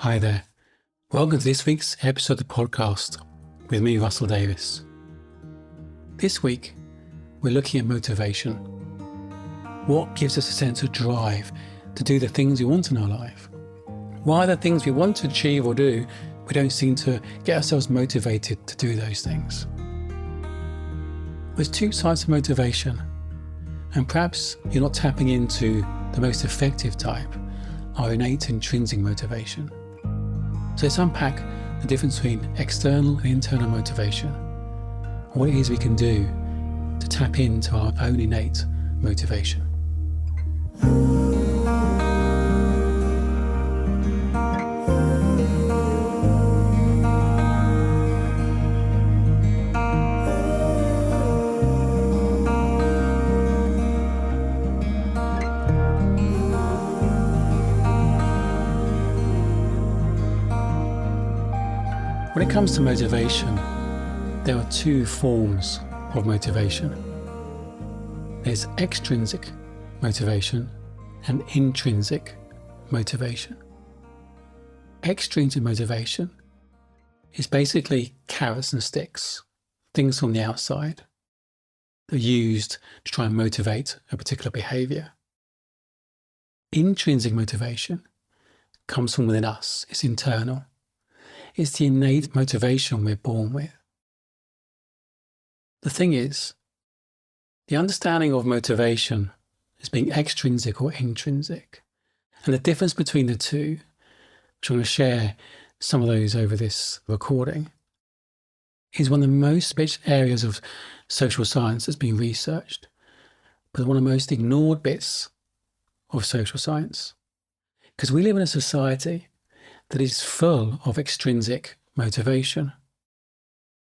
Hi there. Welcome to this week's episode of the podcast with me, Russell Davis. This week, we're looking at motivation. What gives us a sense of drive to do the things we want in our life? Why are the things we want to achieve or do, we don't seem to get ourselves motivated to do those things? There's two types of motivation, and perhaps you're not tapping into the most effective type, our innate intrinsic motivation. So let's unpack the difference between external and internal motivation, and what it is we can do to tap into our own innate motivation. When it comes to motivation, there are two forms of motivation. There's extrinsic motivation and intrinsic motivation. Extrinsic motivation is basically carrots and sticks, things from the outside that are used to try and motivate a particular behaviour. Intrinsic motivation comes from within us, it's internal. It's the innate motivation we're born with. The thing is, the understanding of motivation as being extrinsic or intrinsic, and the difference between the two, which I'm going to share some of those over this recording, is one of the most rich areas of social science that's been researched, but one of the most ignored bits of social science. Because we live in a society that is full of extrinsic motivation.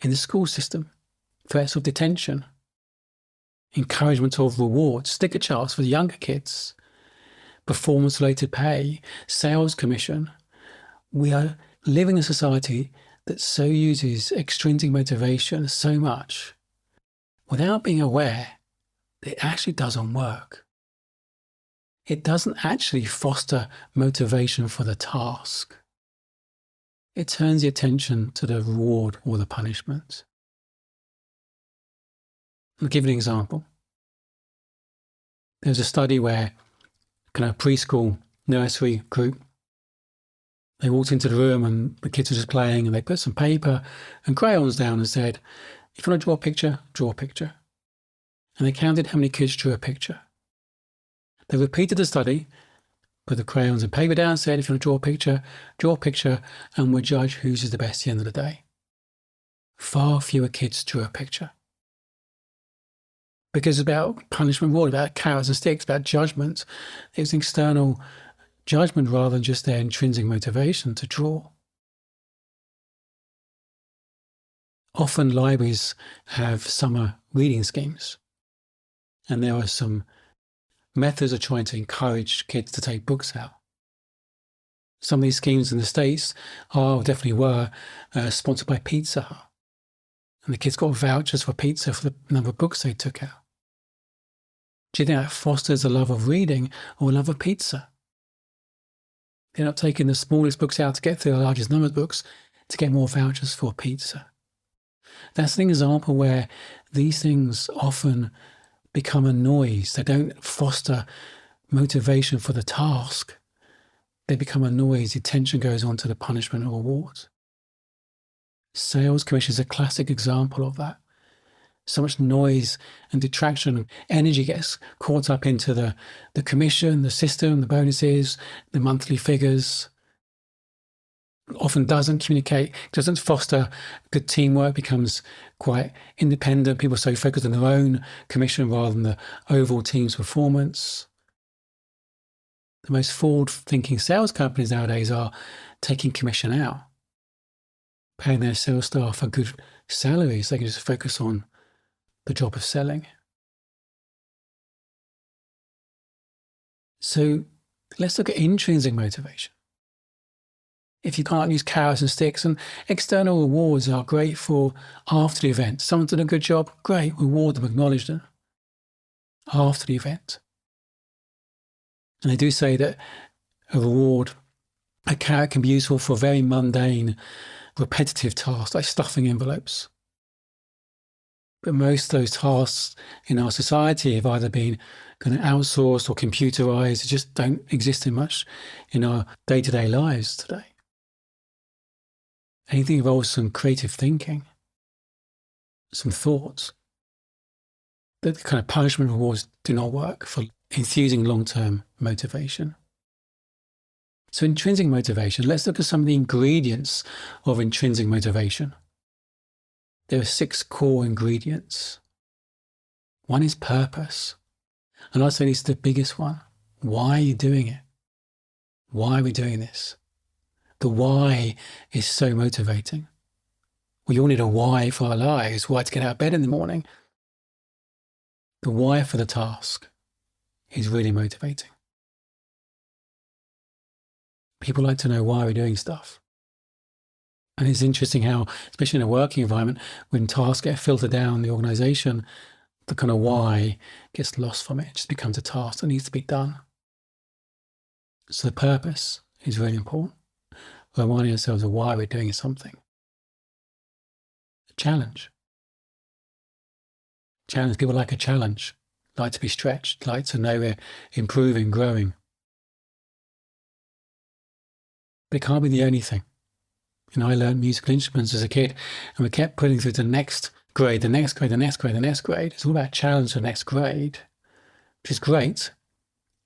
In the school system, threats of detention, encouragement of rewards, sticker charts for the younger kids, performance-related pay, sales commission. We are living in a society that so uses extrinsic motivation so much without being aware that it actually doesn't work. It doesn't actually foster motivation for the task. It turns the attention to the reward or the punishment. I'll give you an example. There's a study where kind of preschool nursery group, they walked into the room and the kids were just playing, and they put some paper and crayons down and said, if you want to draw a picture, draw a picture. And they counted how many kids drew a picture. They repeated the study, put the crayons and paper down, said, if you want to draw a picture, and we'll judge whose is the best at the end of the day. Far fewer kids drew a picture. Because it's about punishment reward, about carrots and sticks, about judgment. It was external judgment rather than just their intrinsic motivation to draw. Often libraries have summer reading schemes, and there are some methods of trying to encourage kids to take books out. Some of these schemes in the States were sponsored by Pizza Hut. And the kids got vouchers for pizza for the number of books they took out. Do you think that fosters a love of reading or a love of pizza? They're not taking the smallest books out to get through the largest number of books to get more vouchers for pizza. That's an example where these things often become a noise. They don't foster motivation for the task. They become a noise. The attention goes on to the punishment or rewards. Sales commission is a classic example of that. So much noise and detraction and energy gets caught up into the commission, the system, the bonuses, the monthly figures. Often doesn't communicate, doesn't foster good teamwork, becomes quite independent. People are so focused on their own commission rather than the overall team's performance. The most forward-thinking sales companies nowadays are taking commission out, paying their sales staff a good salary so they can just focus on the job of selling. So let's look at intrinsic motivation. If you can't use carrots and sticks, and external rewards are great for after the event. Someone's done a good job, great, reward them, acknowledge them after the event. And they do say that a reward A carrot can be useful for very mundane, repetitive tasks like stuffing envelopes. But most of those tasks in our society have either been kind of outsourced or computerized. They just don't exist in much in our day-to-day lives today. Anything involves some creative thinking, some thoughts. The kind of punishment rewards do not work for enthusing long-term motivation. So intrinsic motivation, let's look at some of the ingredients of intrinsic motivation. There are 6 core ingredients. One is purpose. And I'd say this is the biggest one. Why are you doing it? Why are we doing this? The why is so motivating. We all need a why for our lives, why to get out of bed in the morning. The why for the task is really motivating. People like to know why we're doing stuff. And it's interesting how, especially in a working environment, when tasks get filtered down the organization, the kind of why gets lost from it. It just becomes a task that needs to be done. So the purpose is really important. We're reminding ourselves of why we're doing something. A challenge. People like a challenge, like to be stretched, like to know we're improving, growing. But it can't be the only thing. I learned musical instruments as a kid, and we kept putting through the next grade, the next grade, the next grade, the next grade. It's all about challenge for the next grade, which is great,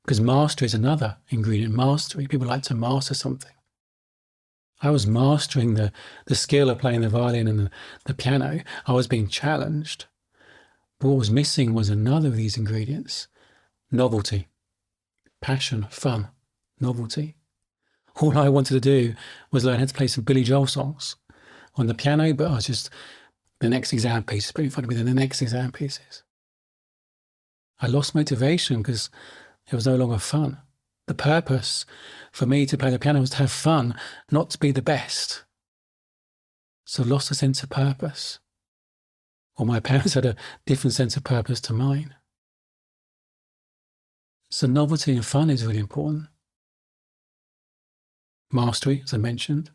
because mastery is another ingredient. Mastery, people like to master something. I was mastering the skill of playing the violin and the piano. I was being challenged. But what was missing was another of these ingredients: novelty, passion, fun, novelty. All I wanted to do was learn how to play some Billy Joel songs on the piano, but I was just, the next exam piece, put in front of me, then the next exam pieces. I lost motivation because it was no longer fun. The purpose for me to play the piano was to have fun, not to be the best. So I lost a sense of purpose. Or my parents had a different sense of purpose to mine. So novelty and fun is really important. Mastery, as I mentioned.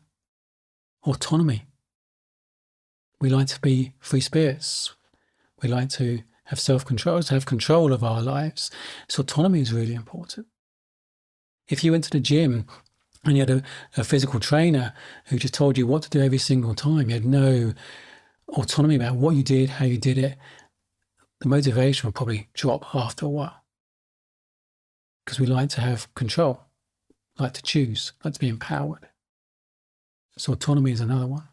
Autonomy. We like to be free spirits. We like to have self-control, to have control of our lives. So autonomy is really important. If you went to the gym and you had a physical trainer who just told you what to do every single time, you had no autonomy about what you did, how you did it, the motivation would probably drop after a while. Because we like to have control, like to choose, like to be empowered. So autonomy is another one.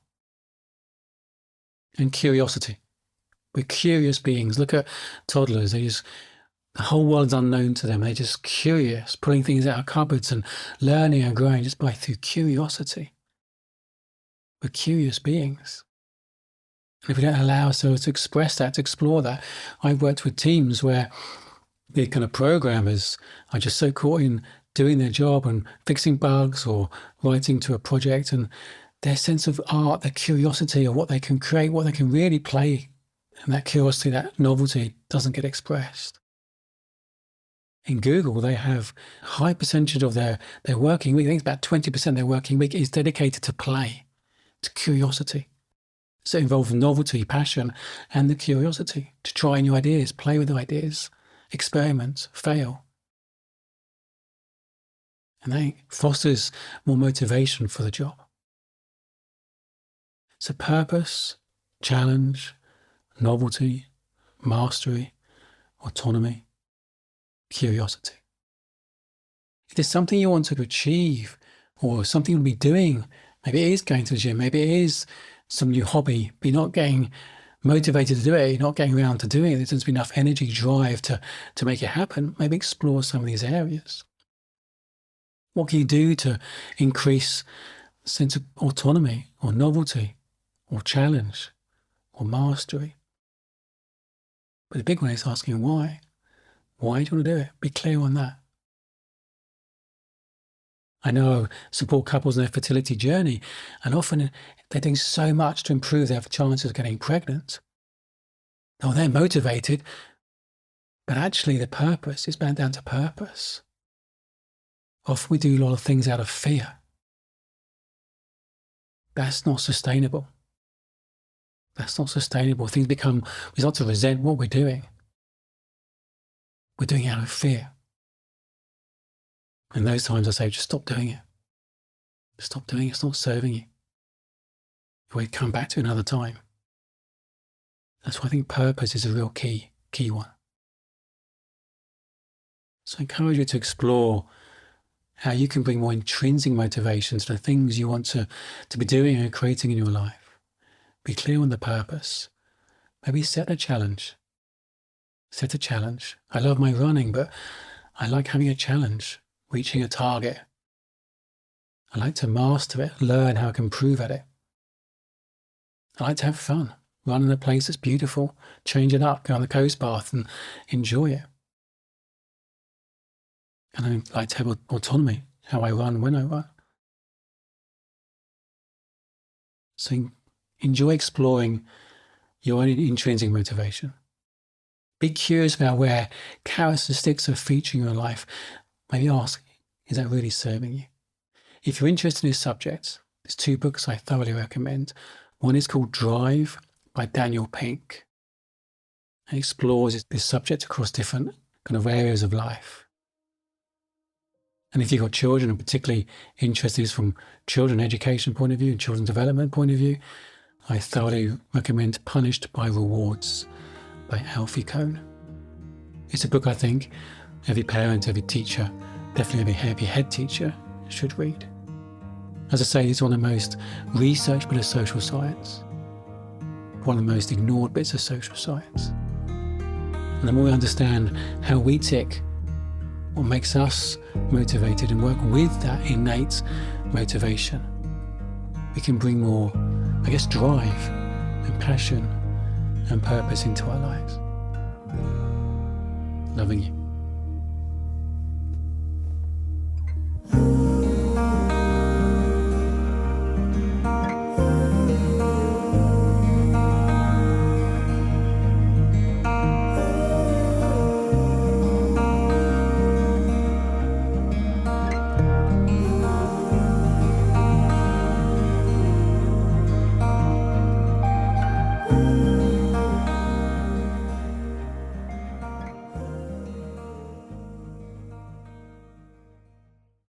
And curiosity. We're curious beings. Look at toddlers. The whole world's unknown to them. They're just curious, pulling things out of cupboards and learning and growing just through curiosity. We're curious beings. And if we don't allow ourselves to express that, to explore that, I've worked with teams where the kind of programmers are just so caught in doing their job and fixing bugs or writing to a project, and their sense of art, their curiosity of what they can create, what they can really play, and that curiosity, that novelty doesn't get expressed. In Google, they have a high percentage of their working week, I think it's about 20% of their working week is dedicated to play, to curiosity. So it involves novelty, passion, and the curiosity to try new ideas, play with ideas, experiment, fail. And that fosters more motivation for the job. So purpose, challenge, novelty, mastery, autonomy, curiosity. If there's something you want to achieve or something you'll be doing, maybe it is going to the gym, maybe it is some new hobby, but you're not getting motivated to do it, you're not getting around to doing it, there doesn't be enough energy, drive to make it happen, maybe explore some of these areas. What can you do to increase a sense of autonomy or novelty or challenge or mastery? But the big one is asking why. Why do you want to do it? Be clear on that. I know I support couples in their fertility journey, and often they're doing so much to improve their chances of getting pregnant. Oh, they're motivated, but actually the purpose is bound down to purpose. Often we do a lot of things out of fear. That's not sustainable. That's not sustainable. We start to resent what we're doing. We're doing it out of fear. And those times I say, just stop doing it. Stop doing it. It's not serving you. We'll come back to it another time. That's why I think purpose is a real key one. So I encourage you to explore how you can bring more intrinsic motivations to the things you want to be doing and creating in your life. Be clear on the purpose. Maybe set a challenge. Set a challenge. I love my running, but I like having a challenge, reaching a target. I like to master it, learn how I can improve at it. I like to have fun, run in a place that's beautiful, change it up, go on the coast path and enjoy it. And I like to have autonomy, how I run, when I run. So enjoy exploring your own intrinsic motivation. Be curious about where characteristics are featuring in your life. Maybe ask, is that really serving you? If you're interested in this subject, there's 2 books I thoroughly recommend. One is called Drive by Daniel Pink. It explores this subject across different kind of areas of life. And if you've got children, and particularly interested from children education point of view, children's development point of view, I thoroughly recommend Punished by Rewards by Alfie Kohn. It's a book I think every parent, every teacher, definitely every head teacher should read. As I say, it's one of the most researched bits of social science, one of the most ignored bits of social science. And the more we understand how we tick, what makes us motivated, and work with that innate motivation, we can bring more, drive and passion and purpose into our lives. Loving you.